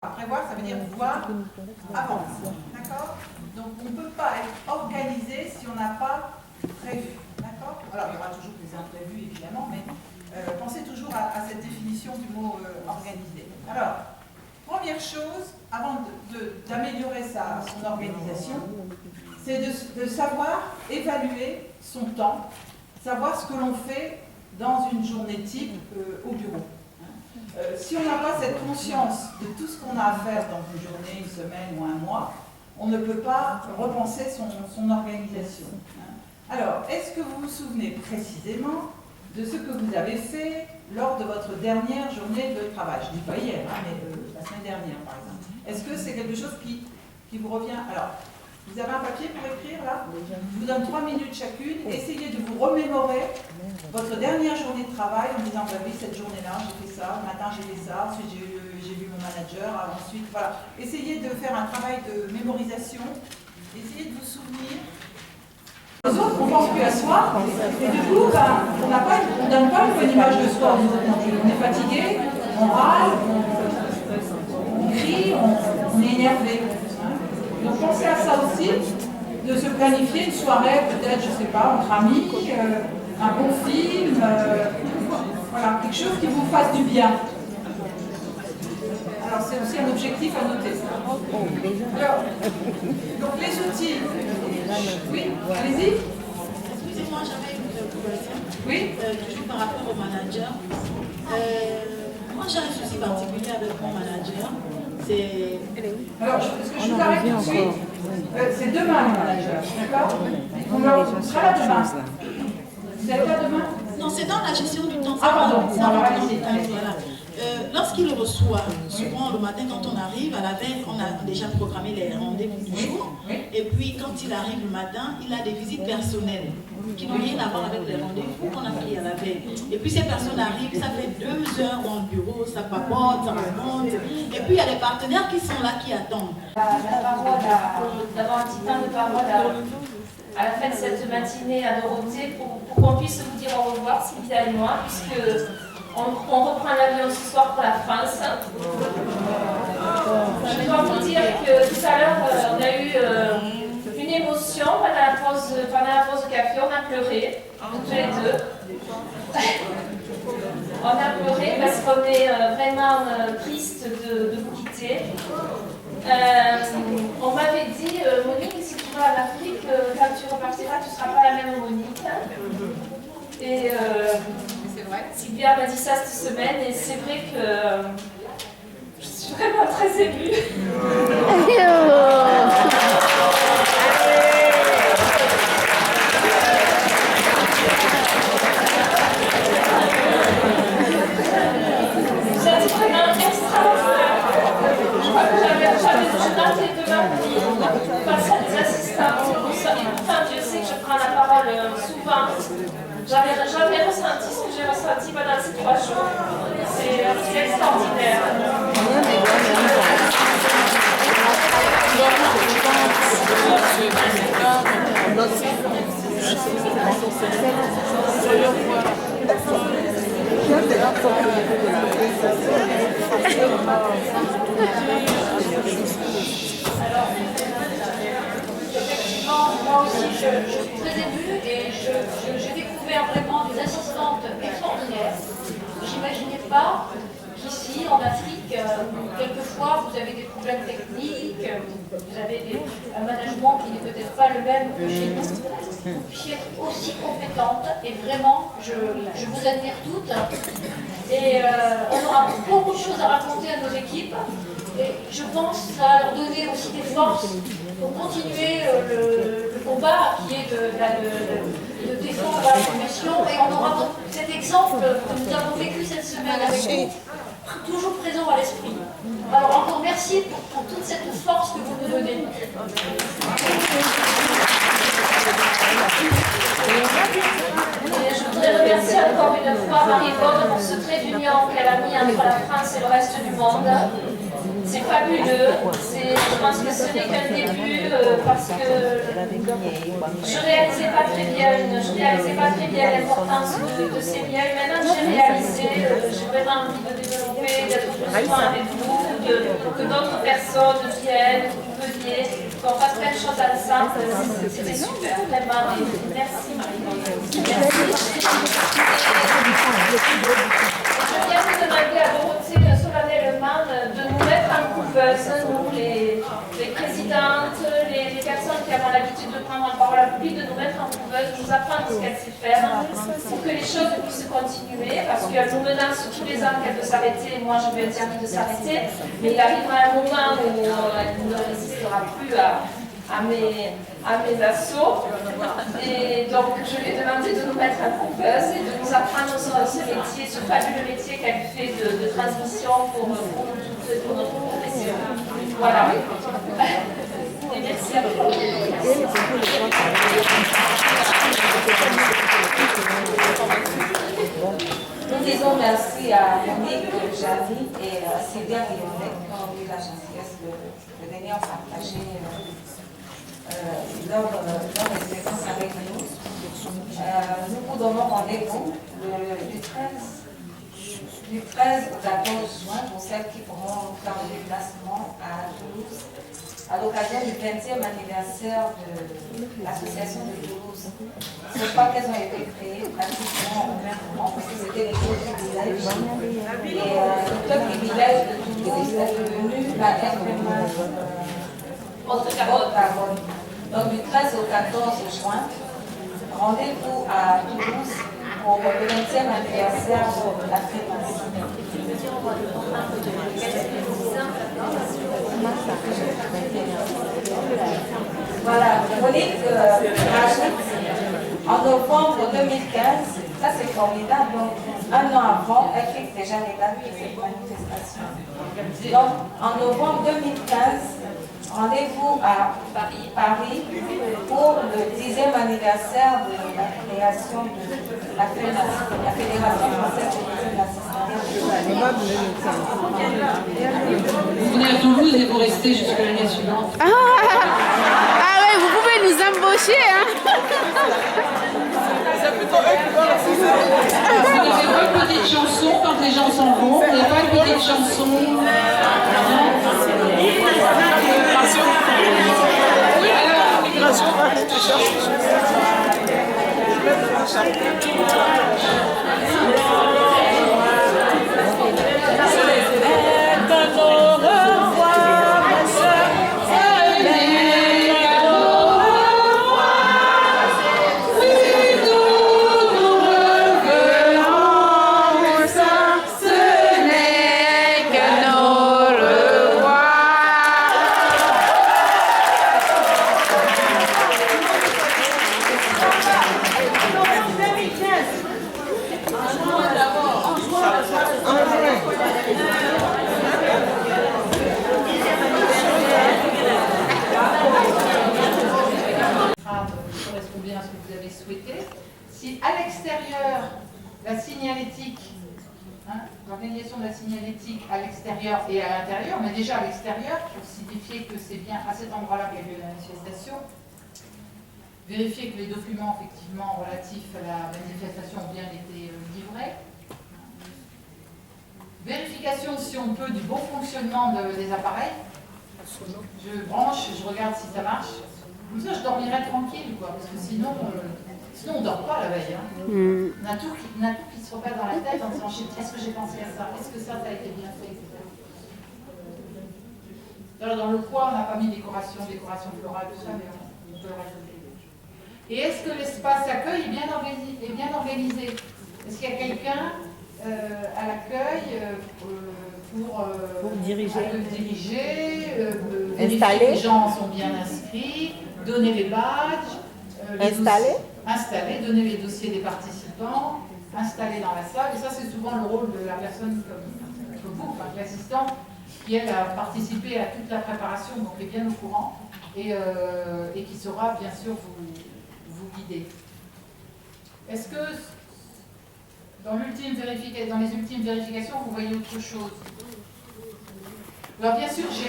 Prévoir, ça veut dire voir avant. D'accord? Donc on ne peut pas être organisé si on n'a pas prévu. D'accord? Alors il y aura toujours des imprévus évidemment, mais pensez toujours à cette définition du mot organisé. Alors, première chose, avant d'améliorer son organisation, c'est de savoir évaluer son temps, savoir ce que l'on fait dans une journée type au bureau. Si on n'a pas cette conscience de tout ce qu'on a à faire dans une journée, une semaine ou un mois, on ne peut pas repenser son organisation. Alors, est-ce que vous vous souvenez précisément de ce que vous avez fait lors de votre dernière journée de travail? Je ne dis pas hier, mais la semaine dernière par exemple. Est-ce que c'est quelque chose qui vous revient? Alors, vous avez un papier pour écrire là? Je vous donne 3 minutes chacune. Essayez de vous remémorer votre dernière journée de travail en disant bah oui, cette journée-là, j'ai fait ça, le matin j'ai fait ça, ensuite j'ai vu mon manager, ensuite voilà. Essayez de faire un travail de mémorisation, essayez de vous souvenir. Les autres, on ne pense plus à soi, et du coup, on ne donne pas une bonne image de soi. On est fatigué, on râle, on crie, on est énervé. Donc pensez à ça aussi, de se planifier une soirée, peut-être, je ne sais pas, entre amis, un bon film, voilà, quelque chose qui vous fasse du bien. Alors c'est aussi un objectif à noter. Alors, donc les outils. Oui, allez-y. Excusez-moi, j'avais une question. Oui. Toujours par rapport au manager. Moi j'ai un souci particulier avec mon manager. Alors, je vous arrête tout de suite. C'est demain le manager, d'accord? On sera là demain. Vous êtes là demain? Non, c'est dans la gestion du temps. Ah pardon, voilà. Lorsqu'il reçoit, souvent le matin quand on arrive, à la veille, on a déjà programmé les rendez-vous du jour. Et puis quand il arrive le matin, il a des visites personnelles qui n'ont rien à voir avec les rendez-vous qu'on a pris à la veille. Et puis ces personnes arrivent, ça fait 2 heures dans le bureau, ça papote, ça remonte. Et puis il y a des partenaires qui sont là, qui attendent. La parole, d'avoir un petit temps de parole à la fin de cette matinée à Dorothée pour qu'on puisse vous dire au revoir, Sylvia et moi, puisque on reprend l'avion ce soir pour la France. Je dois vous dire que tout à l'heure, on a eu une émotion pendant la pause café, on a pleuré, tous les deux. On a pleuré parce qu'on est vraiment triste de vous quitter. On m'avait dit, Monique, si tu vas en Afrique, quand tu repartiras, tu ne seras pas la même Monique. Et c'est vrai. Sylvia m'a dit ça cette semaine et c'est vrai que je suis vraiment très émue. C'est vraiment extraordinaire. Je crois que j'avais noté demain face à des assistants. Et pourtant, Dieu sait que je prends la parole souvent. J'avais jamais ressenti ce que j'ai ressenti pendant ces 3 jours. C'est extraordinaire. Alors, effectivement, moi aussi, je suis très émue et j'ai découvert vraiment des assistantes extraordinaires. J'imaginais pas qu'ici, en Afrique, quelquefois, vous avez des problèmes techniques, vous avez un management qui n'est peut-être pas le même que chez nous. Vous puissiez être aussi compétente et vraiment, je vous admire toutes. Et on aura beaucoup de choses à raconter à nos équipes. Et je pense que ça va leur donner aussi des forces pour continuer le combat qui est de défendre la profession. Et on aura cet exemple que nous avons vécu cette semaine avec vous, toujours présent à l'esprit. Alors encore merci pour toute cette force que vous nous donnez. Et je voudrais remercier encore une fois Marie-Bonne pour ce trait d'union qu'elle a mis entre la France et le reste du monde. C'est fabuleux, je pense que ce n'est qu'un début parce que je ne réalisais pas très bien l'importance de ces liens. Maintenant que j'ai réalisé, j'ai vraiment envie de développer, d'être plus souvent avec vous, que d'autres personnes viennent, que vous veniez, qu'on fasse plein de choses ensemble. C'était super, vraiment. Merci Marie. Merci. Je viens de demander à Dorothée solennellement de nous mettre en couveuse, nous les présidentes, les personnes qui avons l'habitude de prendre la parole en public, de nous mettre en couveuse, de nous apprendre ce qu'elle sait faire, pour que les choses puissent continuer, parce qu'elle nous menace tous les ans qu'elle veut s'arrêter, moi je lui ai interdit de s'arrêter, mais il arrivera un moment où elle ne résistera plus à mes assauts. Et donc je lui ai demandé de nous mettre en couveuse et de nous apprendre ce métier, ce fabuleux métier qu'elle fait de transmission pour notre profession. Voilà. Et merci à vous. Nous disons merci à Monique, Javi et Sylvia Rionnet qui ont eu la gentillesse de venir partager leur expérience avec nous. Nous vous donnons rendez-vous du 13 au 14 juin pour celles qui pourront faire le déplacement à Toulouse à l'occasion du 20e anniversaire de l'association de Toulouse. Je crois qu'elles ont été créées pratiquement au même moment parce que c'était les clubs privilèges. Et le club privilège de Toulouse est devenu la RPMA Haute-Garonne. Donc du 13 au 14 juin, rendez-vous à Toulouse pour le 20e anniversaire de la FEMAS. Voilà, Monique rajoute en novembre 2015, ça c'est formidable, donc un an avant, elle fixe déjà les dates de cette manifestation. Donc en novembre 2015, rendez-vous à Paris pour le 10e anniversaire de la création de la Fédération française de l'assistance. Vous venez à Toulouse et vous restez jusqu'à l'année suivante. Ah ouais, vous pouvez nous embaucher, hein. Vous n'avez pas une petite chanson quand les gens s'en vont? Vous n'avez pas une petite chanson? Oui, correspond bien à ce que vous avez souhaité. Si à l'extérieur, la signalétique, l'organisation de la signalétique à l'extérieur et à l'intérieur, mais déjà à l'extérieur, pour signifier que c'est bien à cet endroit-là qu'il y a eu la manifestation, vérifier que les documents effectivement relatifs à la manifestation ont bien été livrés, vérification, si on peut, du bon fonctionnement des appareils. Je branche, je regarde si ça marche. Comme ça, je dormirai tranquille, quoi, parce que sinon on ne dort pas la veille. Hein. On a tout qui se repasse dans la tête en disant est-ce que j'ai pensé à ça? Est-ce que ça a été bien fait, etc. Alors, dans le coin, on n'a pas mis décoration florale, tout ça, mais on peut le rajouter. Et est-ce que l'espace accueil est bien organisé? Est-ce qu'il y a quelqu'un à l'accueil pour diriger, vérifier que les gens sont bien inscrits, donner les badges, installer, donner les dossiers des participants, installer dans la salle. Et ça, c'est souvent le rôle de la personne comme vous, enfin, l'assistant, qui elle a participé à toute la préparation, donc est bien au courant, et qui saura bien sûr vous guider. Est-ce que dans les ultimes vérifications, vous voyez autre chose? Alors bien sûr, j'ai